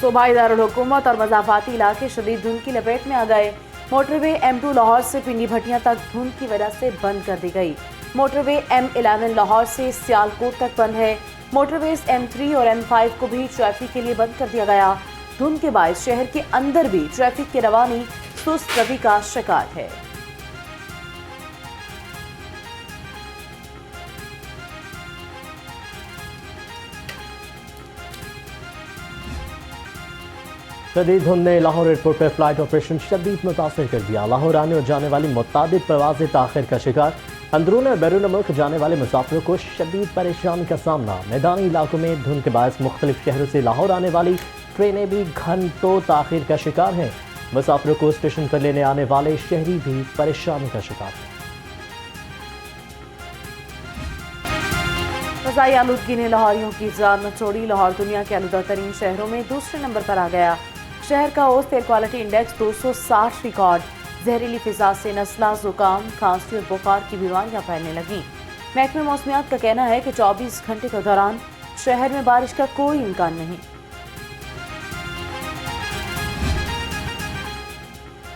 सूबाई दारुल हुकूमत और मज़ाफ़ाती इलाके शदीद धुंध की लपेट में आ गए। मोटरवे M2 लाहौर से पिंडी भटियां तक धुंध की वजह से बंद कर दी गई। मोटरवे M11 लाहौर से सियालकोट तक बंद है। मोटरवेज M3 और M5 को भी ट्रैफिक के लिए बंद कर दिया गया। धुंध के बायस शहर के अंदर भी ट्रैफिक की रवानी सुस्त रवि का शिकार है। शदीद धुंध ने लाहौर एयरपोर्ट पर फ्लाइट ऑपरेशन शदीद मुतासर कर दिया। लाहौर आने और जाने वाली मुताबिक परवाज़ें ताख़िर का शिकार। अंदरून और बैरून मुल्क जाने वाले मुसाफिरों को शदीद परेशानी का सामना। मैदानी इलाकों में धुंध के बायस मुख्तलिफ शहरों से लाहौर आने वाली ट्रेनें भी घंटों ताख़िर का शिकार हैं। मुसाफिरों को स्टेशन पर लेने आने वाले शहरी भी परेशानी का शिकार हैं। फ़ज़ाई आलूदगी ने लाहौरियों की जान न छोड़ी। लाहौर दुनिया के आलूदा तरीन शहरों में दूसरे नंबर पर आ गया। शहर का ओस्ट एयर क्वालिटी इंडेक्स 260 रिकॉर्ड। जहरीली फिजा से नज़ला, जुकाम, खांसी और बुखार की बीमारियां फैलने लगीं। महकमे मौसमियात का कहना है कि 24 घंटे के दौरान शहर में बारिश का कोई इम्कान नहीं।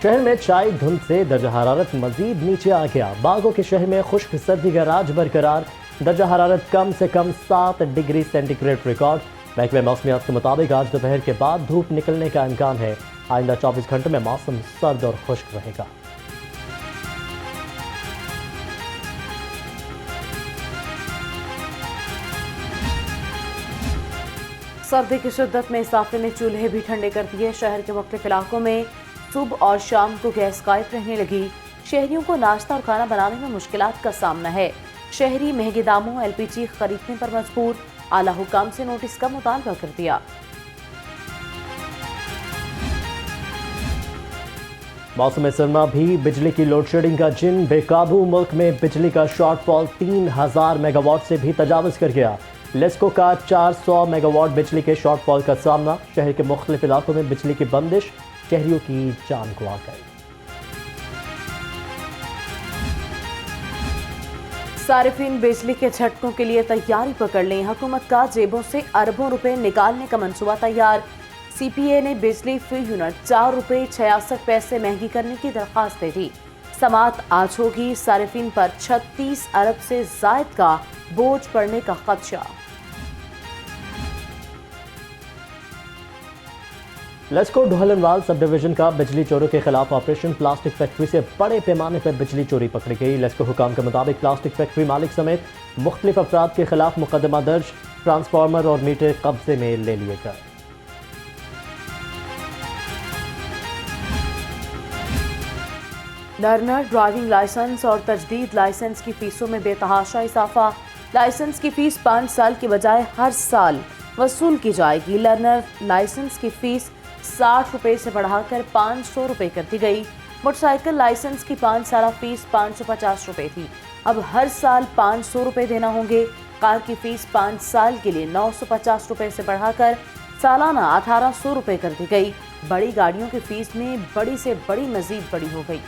शहर में चाई धुंध से दर्जा हरारत मजीद नीचे आ गया। बागों के शहर में खुश्क सर्दी का राज बरकरार। दर्जा हरारत कम से कम 7 डिग्री सेंटीग्रेड रिकॉर्ड। महकमे मौसमियात के मुताबिक आज दोपहर के बाद धूप निकलने का इम्कान है। आइंदा 24 घंटों में मौसम सर्द और खुश्क रहेगा। सर्दी की शिद्दत में इजाफे ने चूल्हे भी ठंडे कर दिए। शहर के मुख्तलिफ इलाकों में सुबह और शाम को गैस गायब रहने लगी। शहरियों को नाश्ता और खाना बनाने में मुश्किलात का सामना है। शहरी महंगे दामों LPG खरीदने पर मजबूर। आला हुकाम से नोटिस का मुतालबा कर दिया। मौसम सरमा भी बिजली की लोड शेडिंग का जिन बेकाबू। मुल्क में बिजली का शॉर्टफॉल 3000 मेगावाट से भी तजावज़ कर गया। लेस्को का 400 मेगावाट बिजली के शॉर्टफॉल का सामना। शहर के मुख्तलिफ इलाकों में बिजली की बंदिश शहरियों की जान गंवा गई। सारिफीन बिजली के झटकों के लिए तैयारी पकड़ लें। हुकूमत का जेबों से अरबों रुपए निकालने का मंसूबा तैयार। CPA ने बिजली फी यूनिट 4 रुपए 66 पैसे महंगी करने की दरख्वास्त दे दी। समात आज होगी। सारिफीन पर 36 अरब से जायद का बोझ पड़ने का खदशा। लेस्को ढोलनवाल सब डिवीजन का बिजली चोरों के खिलाफ ऑपरेशन। प्लास्टिक फैक्ट्री से बड़े पैमाने पर बिजली चोरी पकड़ी गई। लेस्को हुकाम के मुताबिक प्लास्टिक फैक्ट्री मालिक समेत मुख्तलिफ अफराद के खिलाफ मुकदमा दर्ज। ट्रांसफार्मर और मीटर कब्जे में ले लिए गए। लर्नर ड्राइविंग लाइसेंस और तजदीद लाइसेंस की फीसों में बेतहाशा इजाफा। लाइसेंस की फीस 5 साल की बजाय हर साल वसूल की जाएगी। लर्नर लाइसेंस की फीस 60 रुपए से बढ़ाकर 500 रुपए कर दी गई। मोटरसाइकिल लाइसेंस की 5 साल फीस 550 रुपए थी, अब हर साल 500 रुपए देना होंगे। कार की फीस 5 साल के लिए 950 रुपए से बढ़ाकर सालाना 1800 रुपए कर दी गई। बड़ी गाड़ियों की फीस में बड़ी से बड़ी मजीद बड़ी हो गई।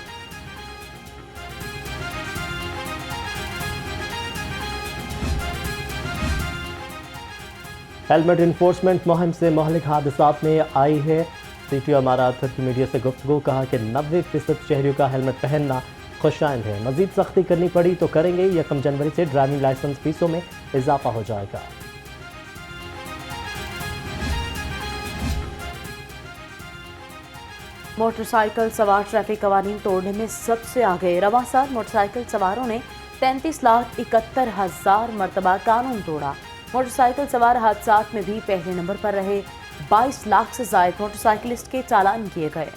हेलमेट इन्फोर्समेंट मुहिम से महलिक हादसात में आई है। CTO हमारा तुर्की मीडिया से गुफ्तगू। कहा कि 90% शहरियों का हेलमेट पहनना खुशाइंद है। मजीद सख्ती करनी पड़ी तो करेंगे। 1 जनवरी से ड्राइविंग लाइसेंस फीसों में इजाफा हो जाएगा। मोटरसाइकिल सवार ट्रैफिक कवानीन तोड़ने में सबसे आगे। रवां साल मोटरसाइकिल सवारों ने 33,71,000 मरतबा कानून तोड़ा। मोटरसाइकिल सवार हादसात में भी पहले नंबर पर रहे। 22 लाख से ज्यादा मोटरसाइकिलिस्ट के चालान किए गए।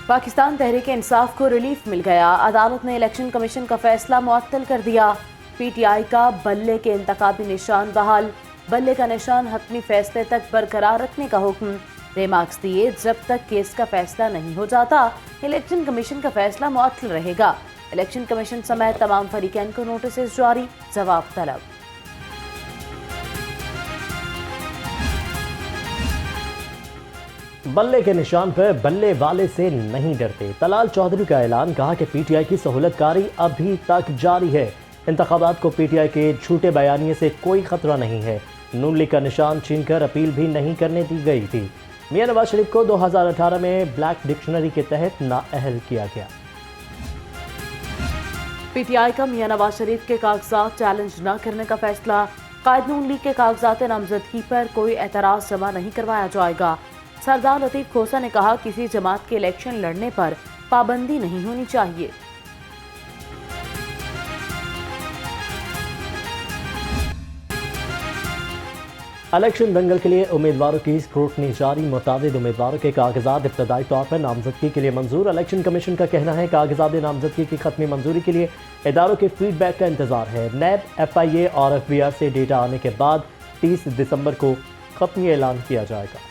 पाकिस्तान तहरीक इंसाफ को रिलीफ मिल गया। अदालत ने इलेक्शन कमीशन का फैसला मुअत्तल कर दिया। PTI का बल्ले के इंतखाबी निशान बहाल। बल्ले का निशान हतमी फैसले तक बरकरार रखने का हुक्म। रिमार्क्स दिए, जब तक केस का फैसला नहीं हो जाता इलेक्शन कमीशन का फैसला मुअत्तल रहेगा। इलेक्शन कमीशन समेत तमाम फरीकैन को नोटिस जारी, जवाब तलब। बल्ले के निशान पर बल्ले वाले से नहीं डरते। तलाल चौधरी का ऐलान। कहा कि PTI की सहूलतकारी अभी तक जारी है। انتخابات کو پی ٹی آئی کے جھوٹے بیانیے سے کوئی خطرہ نہیں ہے، نون لیگ کا نشان چھین کر اپیل بھی نہیں کرنے دی گئی تھی۔ میاں نواز شریف کو 2018 میں بلیک ڈکشنری کے تحت نااہل کیا گیا۔ پی ٹی آئی کا میاں نواز شریف کے کاغذات چیلنج نہ کرنے کا فیصلہ، قائد نون لیگ کے کاغذات نامزدگی پر کوئی اعتراض جمع نہیں کروایا جائے گا۔ سردار لطیف کھوسہ نے کہا کسی جماعت کے الیکشن لڑنے پر پابندی نہیں ہونی چاہیے۔ الیکشن دنگل کے لیے امیدواروں کی اسکروٹنی جاری، متعدد امیدواروں کے کاغذات ابتدائی طور پر نامزدگی کے لیے منظور۔ الیکشن کمیشن کا کہنا ہے کاغذات نامزدگی کی ختمی منظوری کے لیے اداروں کے فیڈ بیک کا انتظار ہے۔ نیب، ایف آئی اے اور ایف بی آر سے ڈیٹا آنے کے بعد 30 دسمبر کو ختمی اعلان کیا جائے گا۔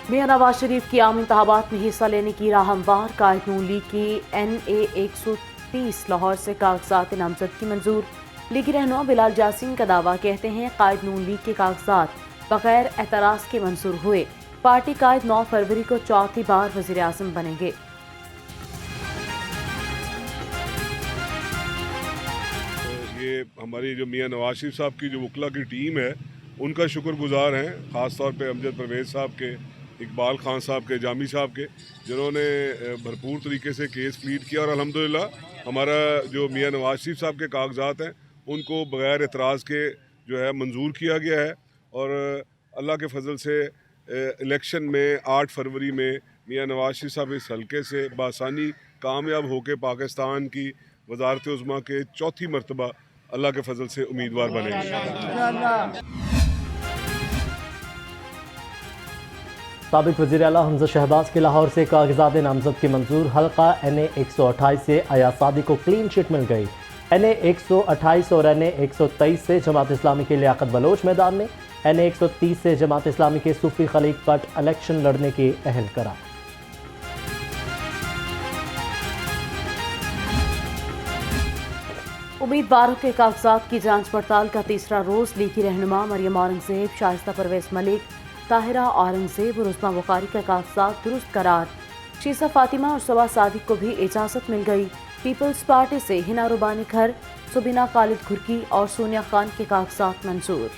میاں نواز شریف کی عام انتخابات میں حصہ لینے کی راہ ہموار، قائد نون لیگ کی NA 130 لاہور سے کاغذات نامزدگی منظور۔ لیگی رہنما بلال جاسین کا دعویٰ، کہتے ہیں قائد نون لیگ کے کاغذات بغیر اعتراض کے منظور ہوئے۔ پارٹی قائد 9 فروری کو چوتھی بار وزیر اعظم بنیں گے۔ یہ ہماری جو میاں نواز شریف صاحب کی جو وکلا کی ٹیم ہے ان کا شکر گزار ہیں، خاص طور پہ امجد پرویز صاحب کے، اقبال خان صاحب کے، جامی صاحب کے، جنہوں نے بھرپور طریقے سے کیس پلیڈ کیا، اور الحمدللہ ہمارا جو میاں نواز شریف صاحب کے کاغذات ہیں ان کو بغیر اعتراض کے جو ہے منظور کیا گیا ہے، اور اللہ کے فضل سے الیکشن میں 8 فروری میں میاں نواز شریف صاحب اس حلقے سے بآسانی کامیاب ہو کے پاکستان کی وزارت عظمیٰ کے چوتھی مرتبہ اللہ کے فضل سے امیدوار بنے گے۔ سابق وزیر اعلیٰ حمزہ شہباز کے لاہور سے کاغذات نامزد کی منظور۔ حلقہ NA 128 سے ایاز صادق کو کلین چٹ مل گئی۔ NA 128 اور NA 123 سے جماعت اسلامی کے لیاقت بلوچ میدان میں، NA 130 سے جماعت اسلامی کے صوفی خلیق بٹ الیکشن لڑنے کے اہل قرار۔ امیدواروں کے کاغذات کی جانچ پڑتال کا تیسرا روز، لیگی رہنما مریم اورنگزیب، شائستہ پرویز ملک، طاہرہ اورنگزیب اور عظمیٰ بخاری کا کاغذات درست قرار۔ شیزہ فاطمہ اور صبا صادق کو بھی اجازت مل گئی۔ پیپلز پارٹی سے ہنا ربانی گھر، سبینہ خالد گھرکی اور سونیا خان کے کاغذات منظور۔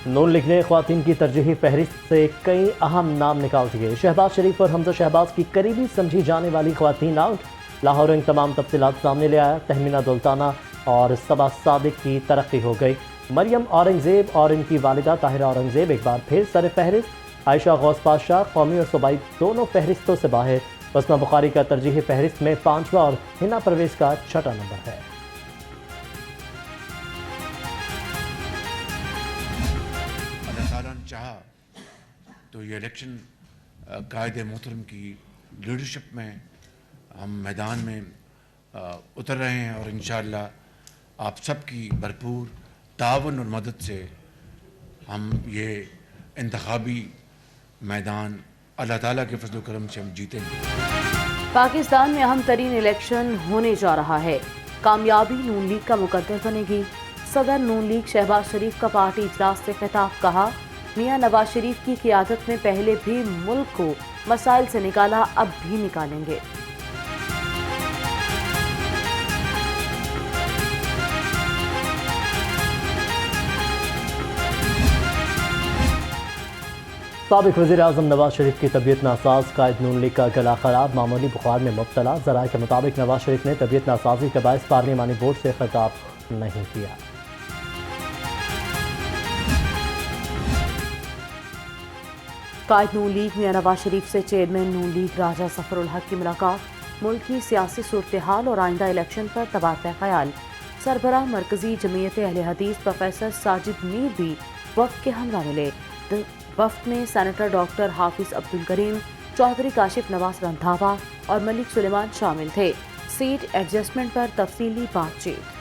نون لیگ نے خواتین کی ترجیحی فہرست سے کئی اہم نام نکال دیے۔ شہباز شریف اور حمزہ شہباز کی قریبی سمجھی جانے والی خواتین آؤٹ۔ لاہور ان تمام تفصیلات سامنے لے آیا۔ تہمینہ دولتانہ اور صبا صادق کی ترقی ہو گئی۔ مریم اورنگزیب اور ان کی والدہ طاہرہ اورنگزیب ایک بار پھر سر فہرست۔ عائشہ غوث پاشا قومی اور صوبائی دونوں فہرستوں سے باہر۔ عظمیٰ بخاری کا ترجیحی فہرست میں 5واں اور ہنا پرویز کا 6واں نمبر ہے۔ اللہ تعالیٰ نے چاہا تو یہ الیکشن قائد محترم کی لیڈرشپ میں ہم میدان میں اتر رہے ہیں، اور انشاءاللہ آپ سب کی بھرپور تعاون اور مدد سے ہم یہ انتخابی میدان اللہ تعالیٰ کے فضل و کرم سے ہم جیتیں گے۔ پاکستان میں اہم ترین الیکشن ہونے جا رہا ہے، کامیابی نون لیگ کا مقدر بنے گی۔ صدر نون لیگ شہباز شریف کا پارٹی اجلاس سے خطاب، کہا میاں نواز شریف کی قیادت میں پہلے بھی ملک کو مسائل سے نکالا، اب بھی نکالیں گے۔ سابق وزیر اعظم نواز شریف کی طبیعت ناساز، قائد نون لیگ کا گلا خراب، معمولی بخار میں مبتلا۔ ذرائع کے مطابق نواز شریف نے طبیعت ناسازی کے باعث پارلیمانی بورڈ سے خطاب نہیں کیا۔ قائد نون لیگ میاں نواز شریف سے چیئرمین نون لیگ راجہ ظفر الحق کی ملاقات، ملک کی سیاسی صورتحال اور آئندہ الیکشن پر تبادلہ خیال۔ سربراہ مرکزی جمعیت اہل حدیث پروفیسر ساجد میر بھی وفد کے ہمراہ ملے۔ وفد میں سینیٹر ڈاکٹر حافظ عبدالکریم، چودھری کاشف نواز رندھاوا اور ملک سلیمان شامل تھے۔ سیٹ ایڈجسٹمنٹ پر تفصیلی بات چیت۔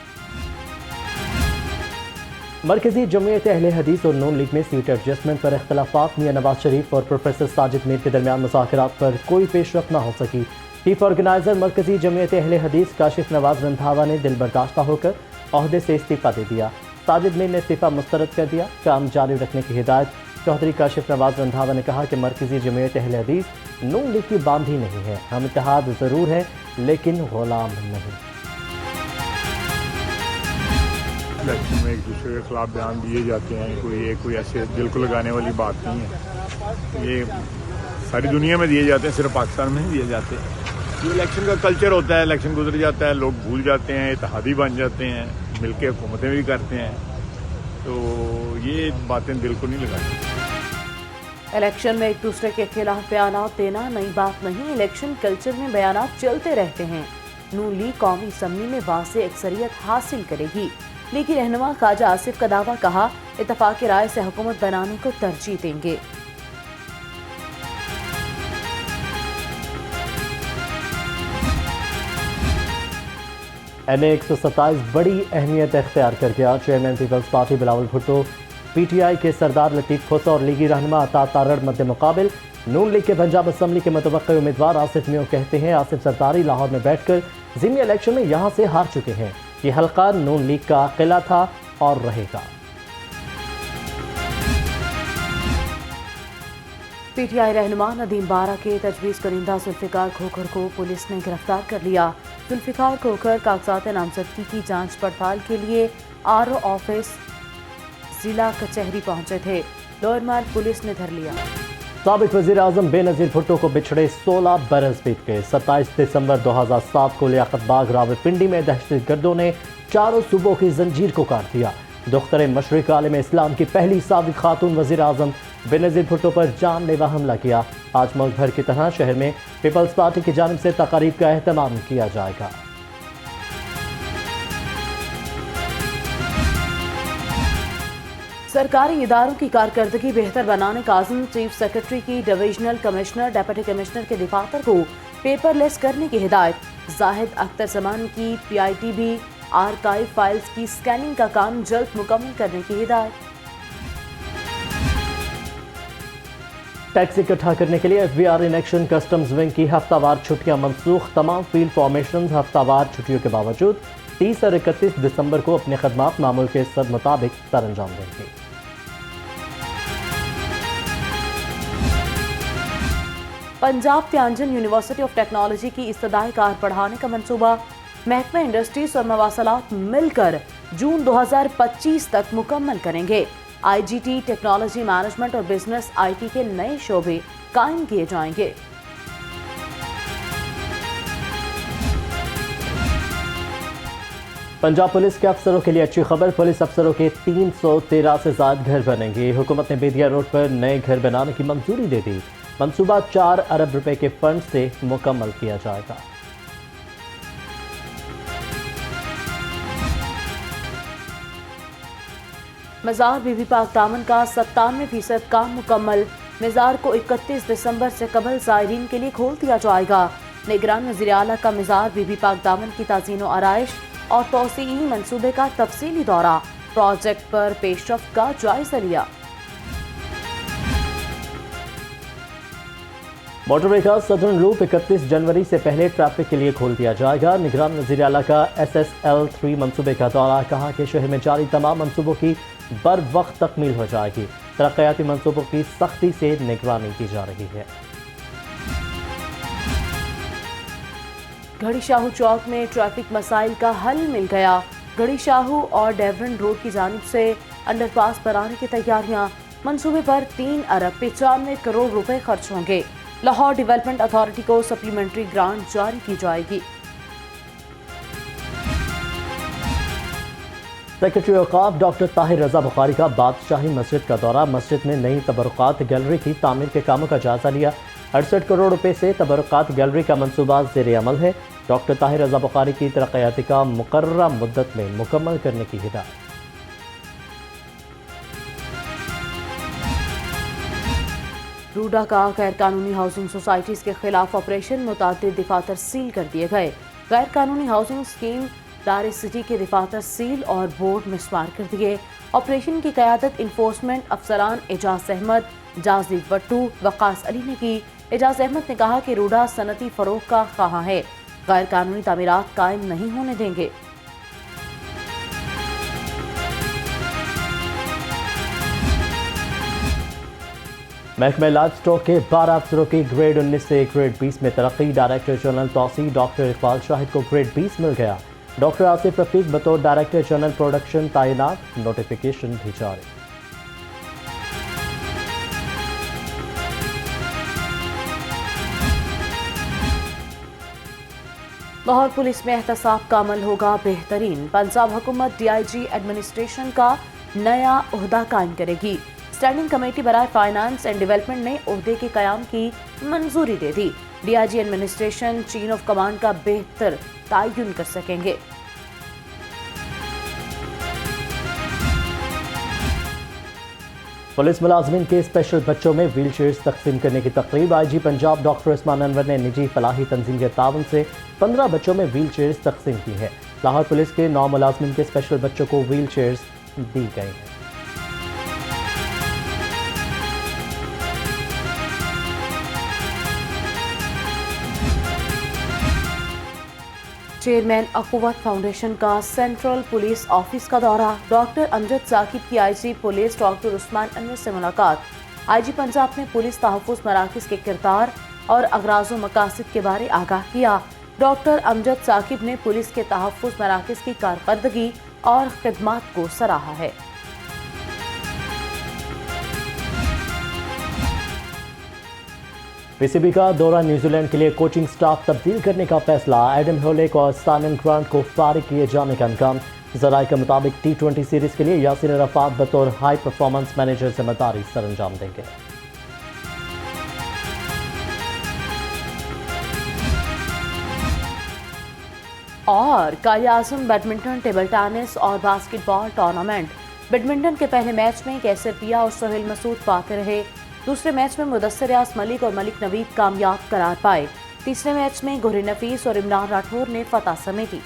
مرکزی جمعیت اہل حدیث اور نون لیگ میں سیٹ ایڈجسٹمنٹ پر اختلافات، میاں نواز شریف اور پروفیسر ساجد میر کے درمیان مذاکرات پر کوئی پیش رفت نہ ہو سکی۔ چیف آرگنائزر مرکزی جمعیت اہل حدیث کاشف نواز رندھاوا نے دل برداشتہ ہو کر عہدے سے استعفیٰ دے دیا۔ ساجد میر نے استعفیٰ مسترد کر دیا، کام جاری رکھنے کی ہدایت۔ चौधरी काशिफ नवाज रंधावा ने कहा कि मरकजी जमीयत अहले हदीस नून लीग की बांधी नहीं है, हम इत्तेहाद ज़रूर है लेकिन गुलाम नहीं। इलेक्शन में एक दूसरे के खिलाफ बयान दिए जाते हैं, कोई ऐसे दिल को लगाने वाली बात नहीं है। ये सारी दुनिया में दिए जाते हैं, सिर्फ पाकिस्तान में नहीं दिए जाते। ये इलेक्शन का कल्चर होता है, इलेक्शन गुजर जाता है, लोग भूल जाते हैं, इत्तेहादी बन जाते हैं, मिलके हुकूमतें भी करते हैं, तो ये बातें दिल को नहीं लगाती। इलेक्शन में एक दूसरे के खिलाफ बयानात देना नई बात नहीं, इलेक्शन कल्चर में बयानात चलते रहते हैं। नून लीग कौमी असम्बली में वाज़ेह अक्सरियत हासिल करेगी, लीगी रहनुमा ख्वाजा आसिफ का दावा, कहा इत्तफाक़ राय से हुकूमत बनाने को तरजीह देंगे। NA 127 बड़ी अहमियत इख्तियार कर गया। चेयरमैन पीपल्स पार्टी बिलावल भुट्टो, PTI के सरदार लतीफ़ खोसा और लीगी रहनुमा अता तारड़ मद्दे मुकाबिल। नून लीग के पंजाब असम्बली के मुतवक्किल उम्मीदवार आसिफ मियो कहते हैं आसिफ सरदारी लाहौर में बैठकर ज़िमनी इलेक्शन में यहाँ से हार चुके हैं। ये हल्का नून लीग का किला था और रहेगा। PTI रहनुमा नदीम बारा के तजवीज़ करिंदा जुल्फ़िकार खोखर को पुलिस ने गिरफ्तार कर लिया। जुल्फ़िकार खोखर कागजात नामजदगी की जांच पड़ताल के लिए RO ऑफिस जिला कचहरी पहुंचे थे। लोअरमार्ग पुलिस ने धर लिया। साबिक वज़ीर आज़म बेनज़ीर भुट्टो को बिछड़े 16 बरस बीत गए। 27 दिसंबर 2007 को लियाकत बाग रावलपिंडी में दहशतगर्दों ने चारों सूबों की जंजीर को काट दिया। दुख्तर मशरिक आलम इस्लाम की पहली साबिक खातून वज़ीर आज़म बेनज़ीर भुट्टो पर जानलेवा हमला किया। आज मुल्क भर की तरह शहर में पीपल्स पार्टी की जानिब से तकारीब का एहतमाम किया जाएगा। सरकारी इदारों की कारकर्दगी बेहतर बनाने का आज़म, चीफ सेक्रेटरी की डिविजनल कमिश्नर डिप्टी कमिश्नर के दफातर को पेपरलेस करने की हिदायत। जाहिद अख्तर समान की PITB आर्काइव फाइल्स की स्कैनिंग का काम जल्द मुकम्मल करने की हिदायत। टैक्स इकट्ठा करने के लिए FBR in action customs wing की हफ्तावार छुट्टियां मनसूख। तमाम फील्ड फॉर्मेशन हफ्तावार छुट्टियों के बावजूद 30 और 31 दिसंबर को अपने खदमात मामूल के मुताबिक सर अंजाम देंगे। पंजाब त्यांजन यूनिवर्सिटी ऑफ टेक्नोलॉजी की इब्तदाई कार बढ़ाने का मंसूबा। महकमा इंडस्ट्रीज और मवासलात मिलकर जून 2025 तक मुकम्मल करेंगे। IGT टेक्नोलॉजी मैनेजमेंट और बिजनेस IT के नए शोबे कायम किए जाएंगे। पंजाब पुलिस के अफसरों के लिए अच्छी खबर, पुलिस अफसरों के 313 से ज्यादा घर बनेंगे। हुकूमत ने बेदिया रोड पर नए घर बनाने की मंजूरी दे दी। मंसूबा 4 अरब रुपए के फंड से मुकम्मल किया जाएगा। मज़ार बीबी पाक दामन का 97% काम मुकम्मल। मज़ार को 31 दिसंबर से कबल ज़ायरीन के लिए खोल दिया जाएगा। निगरान वज़ीर आला का मज़ार बीबी पाक दामन की ताज़ीन व आराइश और तोसीई मंसूबे का तफसीली दौरा। प्रोजेक्ट पर पेशरफ्त का जायजा लिया। मोटरवे का सदर्न लूप 31 जनवरी से पहले ट्रैफिक के लिए खोल दिया जाएगा। निगरान वज़ीर आला का SSL3 मंसूबे का दौरा, कहा कि शहर में जारी तमाम मंसूबों की बर वक्त तकमील हो जाएगी। तरक्याती मंसूबों की सख्ती से निगरानी की जा रही है। घड़ी शाहू चौक में ट्रैफिक मसाइल का हल मिल गया। घड़ी शाहू और डेवरन रोड की जानिब से अंडरपास बनाने की तैयारियां। मंसूबे पर 3 अरब 95 करोड़ रुपए खर्च होंगे। लाहौर डेवलपमेंट अथॉरिटी को सप्लीमेंट्री ग्रांट जारी की जाएगी। सेक्रेटरी औकाफ डॉक्टर ताहिर रजा बुखारी का बादशाही मस्जिद का दौरा। मस्जिद में नई तबरुकात गैलरी की तामीर के कामों का जायजा लिया। 68 करोड़ रुपए से तबरुकात गैलरी का मंसूबा ज़ेर अमल है। डॉक्टर ताहिर रजा बुखारी की तरक्याती का मुकर्ररा मुद्दत में मुकम्मल करने की हिदायत। रूडा का गैर कानूनी हाउसिंग सोसाइटीज़ के खिलाफ ऑपरेशन, मुतादिद दफातर सील कर दिए गए। गैर कानूनी हाउसिंग स्कीम दार सिटी के दफातर सील और बोर्ड मिसमार कर दिए। ऑपरेशन की क़यादत इन्फोर्समेंट अफसरान एजाज अहमद, जाजी बट्टू, वकास अली ने की। एजाज अहमद ने कहा कि रूडा सनती फ़रोग का ख़्वाह है, गैर कानूनी तामीरात कायम नहीं होने देंगे। محکمہ لائف اسٹاک کے 12 افسروں کی گریڈ 19 سے گریڈ 20 میں ترقی، ڈائریکٹر جنرل توسیع ڈاکٹر اقبال شاہد کو گریڈ 20 مل گیا، ڈاکٹر آصف رفیق بطور ڈائریکٹر جنرل پروڈکشن تعینات، نوٹیفیکیشن بھی جاری۔ لاہور پولیس میں احتساب کا عمل ہوگا بہترین، پنجاب حکومت ڈی آئی جی ایڈمنسٹریشن کا نیا عہدہ قائم کرے گی، اسٹینڈنگ کمیٹی برائے فائنانس اینڈ ڈیولپمنٹ نے عہدے کے قیام کی منظوری دے دی، D I G administration chain of command کا بہتر تعین کر سکیں گے۔ پولیس ملازمین کے اسپیشل بچوں میں ویل چیئرز تقسیم کرنے کی تقریب، آئی جی پنجاب ڈاکٹر عثمان انور نے نجی فلاحی تنظیم کے تعاون سے 15 بچوں میں ویل چیئرز تقسیم کی ہے۔ لاہور پولیس کے 9 ملازمین کے اسپیشل بچوں کو ویل چیئرز دی گئی ہیں۔ چیئرمین اخوت فاؤنڈیشن کا سینٹرل پولیس آفس کا دورہ، ڈاکٹر امجد ثاقب کی آئی جی پولیس ڈاکٹر عثمان انور سے ملاقات، آئی جی پنجاب نے پولیس تحفظ مراکز کے کردار اور اغراض و مقاصد کے بارے آگاہ کیا، ڈاکٹر امجد ثاقب نے پولیس کے تحفظ مراکز کی کارکردگی اور خدمات کو سراہا ہے۔ پی سی بی کا دورہ نیوزی لینڈ کے لیے کوچنگ سٹاف تبدیل کرنے کا فیصلہ، ایڈم ہیولیک اور سائمن گرانٹ کو فارغ کیے جانے کا امکان، ذرائع کے مطابق T20 سیریز کے لیے یاسر عرفات بطور ہائی پرفارمنس مینیجر ذمہ داری سر انجام دیں گے۔ اور Quaid Azam badminton, table tennis اور باسکٹ بال ٹورنامنٹ، بیڈمنٹن کے پہلے میچ میں کیسر پیا اور سہیل مسعود پاتے رہے، دوسرے میچ میں مدثر ریاض ملک اور ملک نوید کامیاب قرار پائے، تیسرے میچ میں گہری نفیس اور عمران راٹھور نے فتح سمیٹی۔